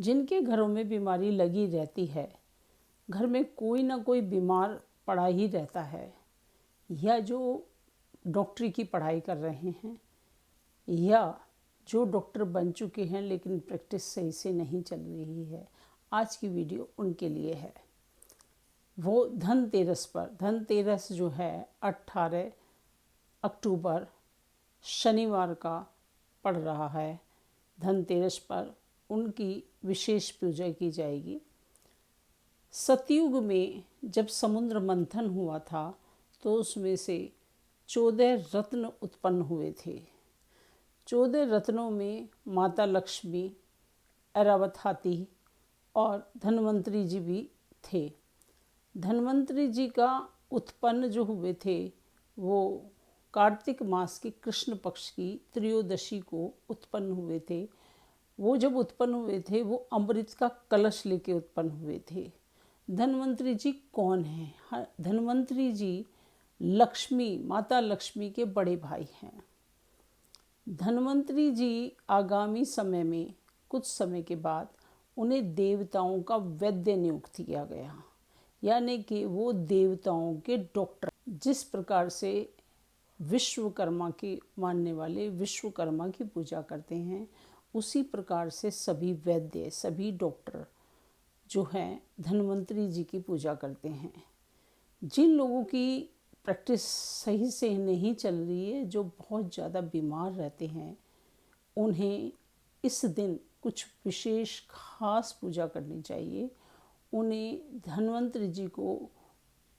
जिनके घरों में बीमारी लगी रहती है, घर में कोई ना कोई बीमार पड़ा ही रहता है, या जो डॉक्टरी की पढ़ाई कर रहे हैं या जो डॉक्टर बन चुके हैं लेकिन प्रैक्टिस सही से नहीं चल रही है, आज की वीडियो उनके लिए है। वो धनतेरस पर, धनतेरस जो है 18 अक्टूबर शनिवार का पड़ रहा है। धनतेरस पर उनकी विशेष पूजा की जाएगी। सतयुग में जब समुद्र मंथन हुआ था तो उसमें से 14 रत्न उत्पन्न हुए थे। 14 रत्नों में माता लक्ष्मी, ऐरावत हाथी और धन्वंतरी जी भी थे। धन्वंतरी जी का उत्पन्न जो हुए थे वो कार्तिक मास के कृष्ण पक्ष की त्रयोदशी को उत्पन्न हुए थे। वो जब उत्पन्न हुए थे वो अमृत का कलश लेके उत्पन्न हुए थे। धन्वंतरी जी कौन हैं? धन्वंतरी जी लक्ष्मी, माता लक्ष्मी के बड़े भाई हैं। धन्वंतरी जी आगामी समय में, कुछ समय के बाद उन्हें देवताओं का वैद्य नियुक्त किया गया, यानी कि वो देवताओं के डॉक्टर। जिस प्रकार से विश्वकर्मा की मानने वाले विश्वकर्मा की पूजा करते हैं, उसी प्रकार से सभी वैद्य, सभी डॉक्टर जो हैं धन्वंतरी जी की पूजा करते हैं। जिन लोगों की प्रैक्टिस सही से नहीं चल रही है, जो बहुत ज़्यादा बीमार रहते हैं, उन्हें इस दिन कुछ विशेष खास पूजा करनी चाहिए। उन्हें धन्वंतरी जी को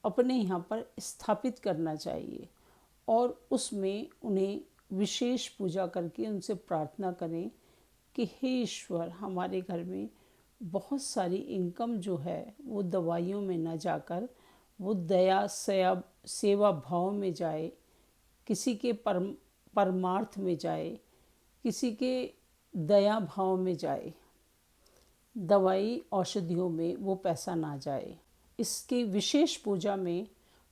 अपने यहाँ पर स्थापित करना चाहिए और उसमें उन्हें विशेष पूजा करके उनसे प्रार्थना करें कि हे ईश्वर, हमारे घर में बहुत सारी इनकम जो है वो दवाइयों में न जाकर वो दया सेवा भाव में जाए, किसी के परमार्थ में जाए, किसी के दया भाव में जाए, दवाई औषधियों में वो पैसा ना जाए। इसकी विशेष पूजा में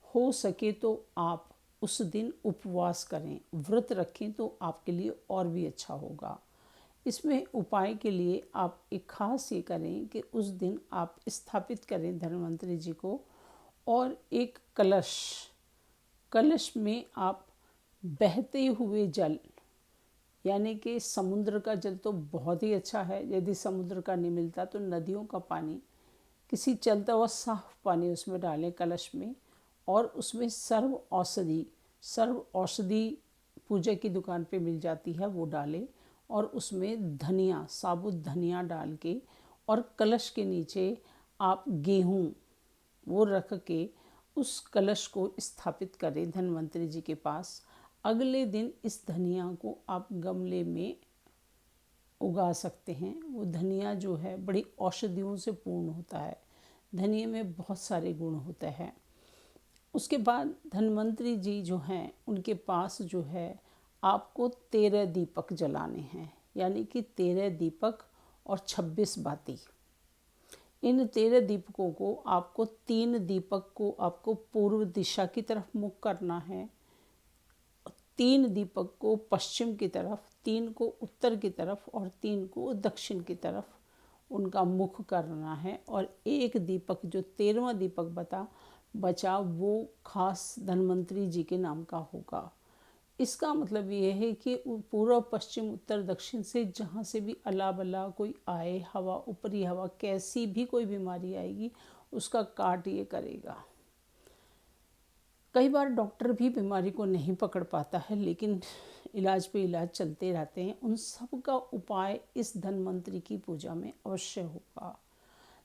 हो सके तो आप उस दिन उपवास करें, व्रत रखें तो आपके लिए और भी अच्छा होगा। इसमें उपाय के लिए आप एक खास ये करें कि उस दिन आप स्थापित करें धन्वंतरी जी को, और एक कलश में आप बहते हुए जल, यानी कि समुद्र का जल तो बहुत ही अच्छा है, यदि समुद्र का नहीं मिलता तो नदियों का पानी, किसी चलता हुआ साफ पानी उसमें डालें कलश में, और उसमें सर्व औषधि पूजा की दुकान पे मिल जाती है वो डालें, और उसमें धनिया, साबुत धनिया डाल के, और कलश के नीचे आप गेहूँ वो रख के उस कलश को स्थापित करें धन्वंतरी जी के पास। अगले दिन इस धनिया को आप गमले में उगा सकते हैं। वो धनिया जो है बड़ी औषधियों से पूर्ण होता है, धनिया में बहुत सारे गुण होते हैं। उसके बाद धन्वंतरी जी जो हैं उनके पास जो है आपको 13 दीपक जलाने हैं, यानी कि 13 दीपक और 26 बाती। इन 13 दीपकों को आपको 3 दीपक को आपको पूर्व दिशा की तरफ मुख करना है, 3 दीपक को पश्चिम की तरफ, 3 को उत्तर की तरफ और 3 को दक्षिण की तरफ उनका मुख करना है। और एक दीपक जो 13वां दीपक बचा वो खास धन्वंतरी जी के नाम का होगा। इसका मतलब ये है कि पूर्व पश्चिम उत्तर दक्षिण से जहाँ से भी अला बला कोई आए, हवा, ऊपरी हवा, कैसी भी कोई बीमारी आएगी उसका काट ये करेगा। कई बार डॉक्टर भी बीमारी को नहीं पकड़ पाता है, लेकिन इलाज पे इलाज चलते रहते हैं। उन सब का उपाय इस धन्वंतरी की पूजा में अवश्य होगा।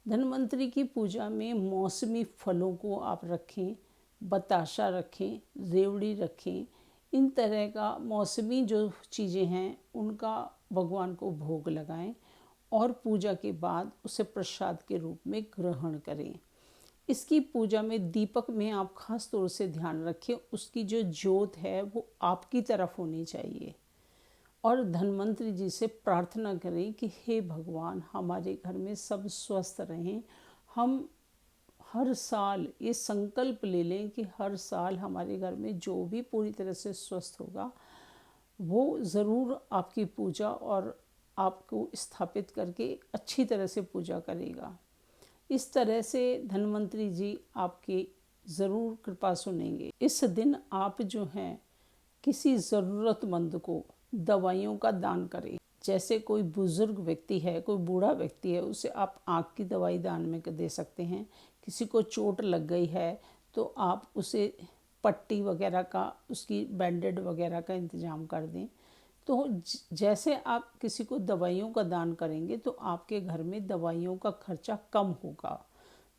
धन्वंतरी की पूजा में मौसमी फलों को आप रखें, बताशा रखें, रेवड़ी रखें, इन तरह का मौसमी जो चीज़ें हैं उनका भगवान को भोग लगाएं और पूजा के बाद उसे प्रसाद के रूप में ग्रहण करें। इसकी पूजा में दीपक में आप खास तौर से ध्यान रखें, उसकी जो ज्योत है वो आपकी तरफ होनी चाहिए, और धन्वंतरी जी से प्रार्थना करें कि हे भगवान, हमारे घर में सब स्वस्थ रहें। हम हर साल ये संकल्प ले लें कि हर साल हमारे घर में जो भी पूरी तरह से स्वस्थ होगा वो ज़रूर आपकी पूजा और आपको स्थापित करके अच्छी तरह से पूजा करेगा। इस तरह से धन्वंतरी जी आपकी ज़रूर कृपा सुनेंगे। इस दिन आप जो हैं किसी ज़रूरतमंद को दवाइयों का दान करें। जैसे कोई बुज़ुर्ग व्यक्ति है, कोई बूढ़ा व्यक्ति है, उसे आप आँख की दवाई दान में दे सकते हैं। किसी को चोट लग गई है तो आप उसे पट्टी वगैरह का, उसकी बैंडेड वगैरह का इंतज़ाम कर दें। तो जैसे आप किसी को दवाइयों का दान करेंगे तो आपके घर में दवाइयों का खर्चा कम होगा।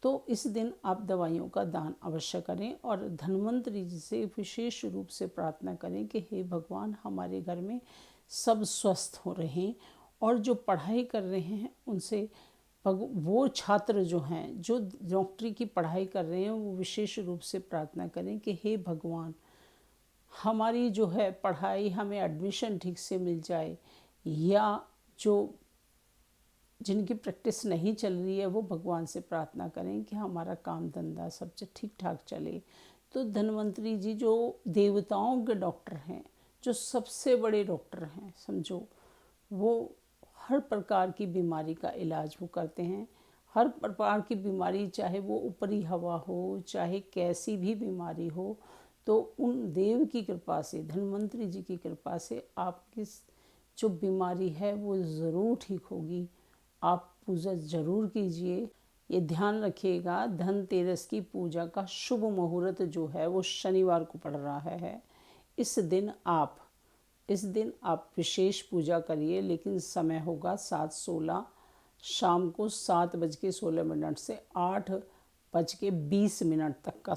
तो इस दिन आप दवाइयों का दान अवश्य करें और धन्वंतरी जी से विशेष रूप से प्रार्थना करें कि हे भगवान, हमारे घर में सब स्वस्थ हो रहें और जो पढ़ाई कर रहे हैं उनसे वो छात्र जो हैं जो डॉक्टरी की पढ़ाई कर रहे हैं वो विशेष रूप से प्रार्थना करें कि हे भगवान, हमारी जो है पढ़ाई, हमें एडमिशन ठीक से मिल जाए, या जो जिनकी प्रैक्टिस नहीं चल रही है वो भगवान से प्रार्थना करें कि हमारा काम धंधा सब ठीक ठाक चले। तो धन्वंतरी जी जो देवताओं के डॉक्टर हैं, जो सबसे बड़े डॉक्टर हैं समझो, वो हर प्रकार की बीमारी का इलाज वो करते हैं। हर प्रकार की बीमारी, चाहे वो ऊपरी हवा हो, चाहे कैसी भी बीमारी हो, तो उन देव की कृपा से, धन्वंतरी जी की कृपा से आपकी जो बीमारी है वो ज़रूर ठीक होगी। आप पूजा ज़रूर कीजिए। ये ध्यान रखिएगा, धनतेरस की पूजा का शुभ मुहूर्त जो है वो शनिवार को पड़ रहा है। इस दिन आप विशेष पूजा करिए, लेकिन समय होगा 7:16 शाम को 7:16 से 8:20 तक का।